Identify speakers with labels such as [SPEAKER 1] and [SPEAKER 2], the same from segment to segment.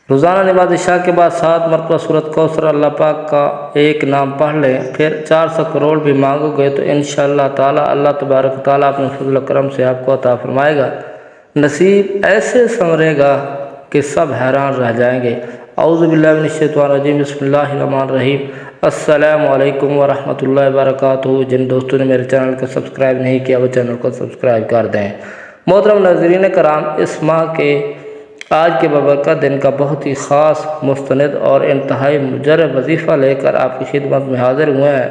[SPEAKER 1] روزانہ نماز عشاء کے بعد 7 مرتبہ سورۃ کوثر اللہ پاک کا ایک نام پڑھ لیں، پھر 400 کروڑ بھی مانگو گے تو انشاءاللہ تعالی اللہ تبارک و تعالیٰ اپنے فضل و کرم سے آپ کو عطا فرمائے گا۔ نصیب ایسے سنورے گا کہ سب حیران رہ جائیں گے۔ اعوذ باللہ من الشیطان الرجیم، بسم اللہ الرحمن الرحیم۔ السلام علیکم ورحمۃ اللہ وبرکاتہ۔ جن دوستوں نے میرے چینل کو سبسکرائب نہیں کیا وہ چینل کو سبسکرائب کر دیں۔ محترم ناظرین کرام، اس ماہ کے آج کے بابرکت دن کا بہت ہی خاص، مستند اور انتہائی مجرب وظیفہ لے کر آپ کی خدمت میں حاضر ہوئے ہیں،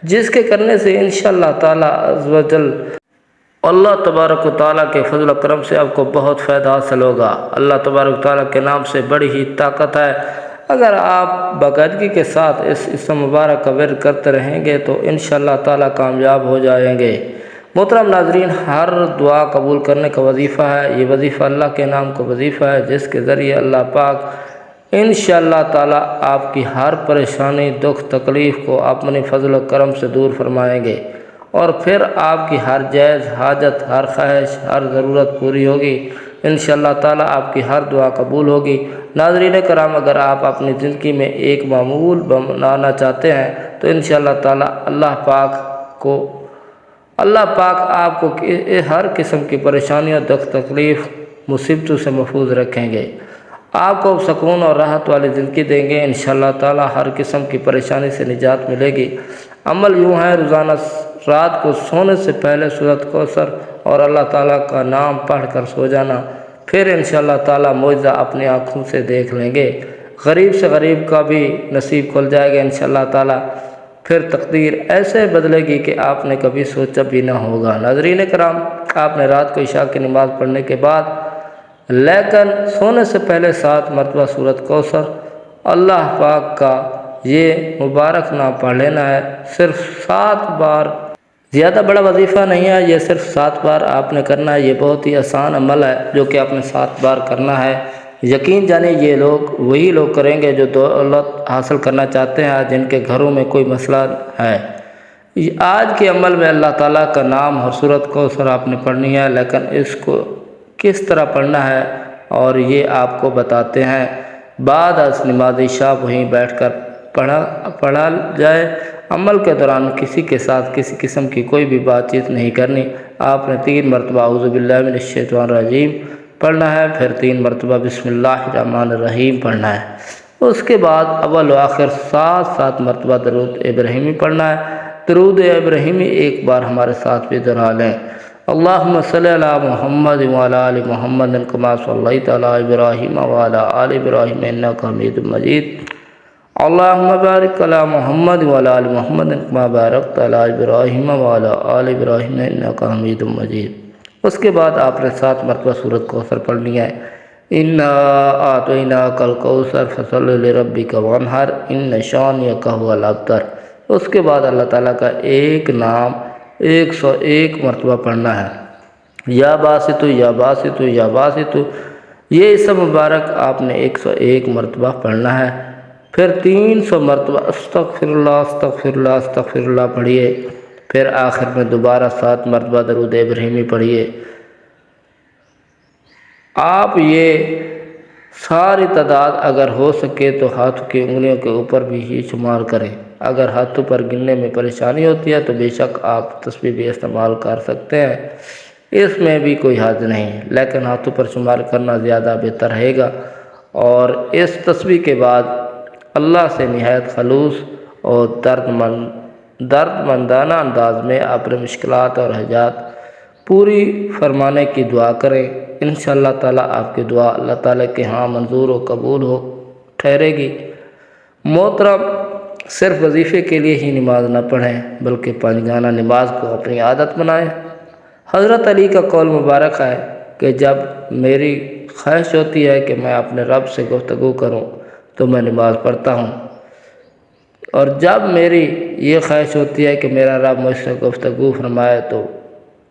[SPEAKER 1] جس کے کرنے سے انشاءاللہ تعالیٰ عز و جل اللہ تبارک و تعالیٰ کے فضل و کرم سے آپ کو بہت فائدہ حاصل ہوگا۔ اللہ تبارک و تعالیٰ کے نام سے بڑی ہی طاقت ہے۔ اگر آپ باقاعدگی کے ساتھ اس اسم مبارک کا ورد کرتے رہیں گے تو انشاءاللہ تعالیٰ کامیاب ہو جائیں گے۔ محترم ناظرین، ہر دعا قبول کرنے کا وظیفہ ہے۔ یہ وظیفہ اللہ کے نام کا وظیفہ ہے، جس کے ذریعے اللہ پاک انشاءاللہ تعالیٰ آپ کی ہر پریشانی، دکھ، تکلیف کو اپنے فضل و کرم سے دور فرمائیں گے، اور پھر آپ کی ہر جائز حاجت، ہر خواہش، ہر ضرورت پوری ہوگی۔ انشاءاللہ تعالیٰ آپ کی ہر دعا قبول ہوگی۔ ناظرین کرام، اگر آپ اپنی زندگی میں ایک معمول بنانا چاہتے ہیں تو انشاءاللہ تعالیٰ اللہ پاک آپ کو ہر قسم کی پریشانیوں، دکھ، تکلیف، مصیبتوں سے محفوظ رکھیں گے۔ آپ کو سکون اور راحت والی زندگی دیں گے۔ انشاءاللہ تعالیٰ ہر قسم کی پریشانی سے نجات ملے گی۔ عمل یوں ہے، روزانہ رات کو سونے سے پہلے سورۃ کوثر اور اللہ تعالیٰ کا نام پڑھ کر سو جانا، پھر انشاءاللہ تعالیٰ معجزہ اپنی آنکھوں سے دیکھ لیں گے۔ غریب سے غریب کا بھی نصیب کھل جائے گا انشاءاللہ تعالیٰ، پھر تقدیر ایسے بدلے گی کہ آپ نے کبھی سوچا بھی نہ ہوگا۔ ناظرین کرام، آپ نے رات کو عشاء کی نماز پڑھنے کے بعد لیکن سونے سے پہلے 7 مرتبہ سورۃ کوثر اللہ پاک کا یہ مبارک نام پڑھ لینا ہے۔ صرف 7 بار، زیادہ بڑا وظیفہ نہیں ہے، یہ صرف 7 بار آپ نے کرنا ہے۔ یہ بہت ہی آسان عمل ہے جو کہ آپ نے 7 بار کرنا ہے۔ یقین جانے یہ وہی لوگ کریں گے جو دولت حاصل کرنا چاہتے ہیں، جن کے گھروں میں کوئی مسئلہ ہے۔ آج کے عمل میں اللہ تعالیٰ کا نام اور سورۃ کوثر آپ نے پڑھنی ہے، لیکن اس کو کس طرح پڑھنا ہے اور یہ آپ کو بتاتے ہیں۔ بعد از نماز عشاء وہیں بیٹھ کر پڑھا جائے۔ عمل کے دوران کسی کے ساتھ کسی قسم کی کوئی بھی بات چیت نہیں کرنی۔ آپ نے 3 مرتبہ اعوذ باللہ من الشیطان الرجیم پڑھنا ہے، پھر 3 مرتبہ بسم اللہ الرحمن الرحیم پڑھنا ہے۔ اس کے بعد اول و آخر 7 مرتبہ درود ابراہیمی پڑھنا ہے۔ درود ابراہیمی ایک بار ہمارے ساتھ بھی دہرا لیں۔ اللہم صلی علی محمد وعلی آل محمد کما صلیت علی ابراہیم وعلی آل ابراہیم انک حمید مجید۔ اللہم بارک علی محمد وعلی آل محمد کما بارکت علی ابراہیم وعلی آل ابراہیم انک حمید مجید۔ اس کے بعد آپ نے 7 مرتبہ سورۃ کوثر پڑھنی ہے۔ انا اعطیناک الکوثر فصلی لربک وانحر ان شانئک ھو الابتر۔ اس کے بعد اللہ تعالیٰ کا ایک نام 101 مرتبہ پڑھنا ہے۔ یا باسط یا باسط یا باسط، یہ اسم مبارک آپ نے 101 مرتبہ پڑھنا ہے۔ پھر 300 مرتبہ استغفر اللہ استغفر اللہ استغفر اللہ پڑھیے۔ پھر آخر میں دوبارہ 7 مرتبہ درود ابراہیمی پڑھیے۔ آپ یہ ساری تعداد اگر ہو سکے تو ہاتھوں کی انگلیوں کے اوپر بھی ہی شمار کریں۔ اگر ہاتھوں پر گننے میں پریشانی ہوتی ہے تو بے شک آپ تسبیح بھی استعمال کر سکتے ہیں، اس میں بھی کوئی حرج نہیں، لیکن ہاتھوں پر شمار کرنا زیادہ بہتر رہے گا۔ اور اس تسبیح کے بعد اللہ سے نہایت خلوص اور درد مندانہ انداز میں اپنے مشکلات اور حاجات پوری فرمانے کی دعا کریں۔ انشاءاللہ تعالیٰ آپ کی دعا اللہ تعالیٰ کے ہاں منظور و قبول ہو ٹھہرے گی۔ محترم، صرف وظیفے کے لیے ہی نماز نہ پڑھیں بلکہ 5 گانا نماز کو اپنی عادت بنائیں۔ حضرت علی کا قول مبارک ہے کہ جب میری خواہش ہوتی ہے کہ میں اپنے رب سے گفتگو کروں تو میں نماز پڑھتا ہوں، اور جب میری یہ خواہش ہوتی ہے کہ میرا رب مجھ سے گفتگو فرمائے تو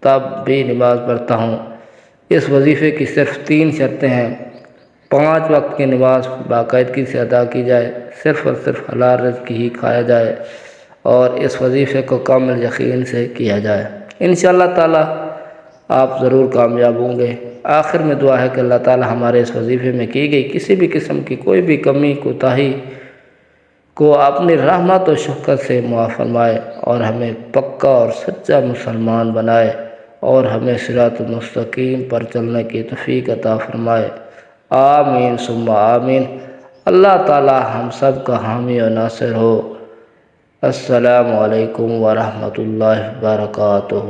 [SPEAKER 1] تب بھی نماز پڑھتا ہوں۔ اس وظیفے کی صرف 3 شرطیں ہیں۔ 5 وقت کی نماز باقاعدگی سے ادا کی جائے، صرف اور صرف حلال رزق ہی کھایا جائے، اور اس وظیفے کو کامل یقین سے کیا جائے۔ انشاءاللہ تعالیٰ آپ ضرور کامیاب ہوں گے۔ آخر میں دعا ہے کہ اللہ تعالی ہمارے اس وظیفے میں کی گئی کسی بھی قسم کی کوئی بھی کمی کوتاہی کو اپنی رحمت و شفقت سے معاف فرمائے اور ہمیں پکا اور سچا مسلمان بنائے اور ہمیں صراط مستقیم پر چلنے کی توفیق عطا فرمائے۔ آمین ثم آمین۔ اللہ تعالی ہم سب کا حامی و ناصر ہو۔ السلام علیکم ورحمۃ اللہ وبرکاتہ۔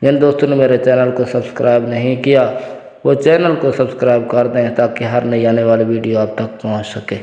[SPEAKER 1] جن دوستوں نے میرے چینل کو سبسکرائب نہیں کیا وہ چینل کو سبسکرائب کر دیں تاکہ ہر نئی آنے والی ویڈیو آپ تک پہنچ سکے۔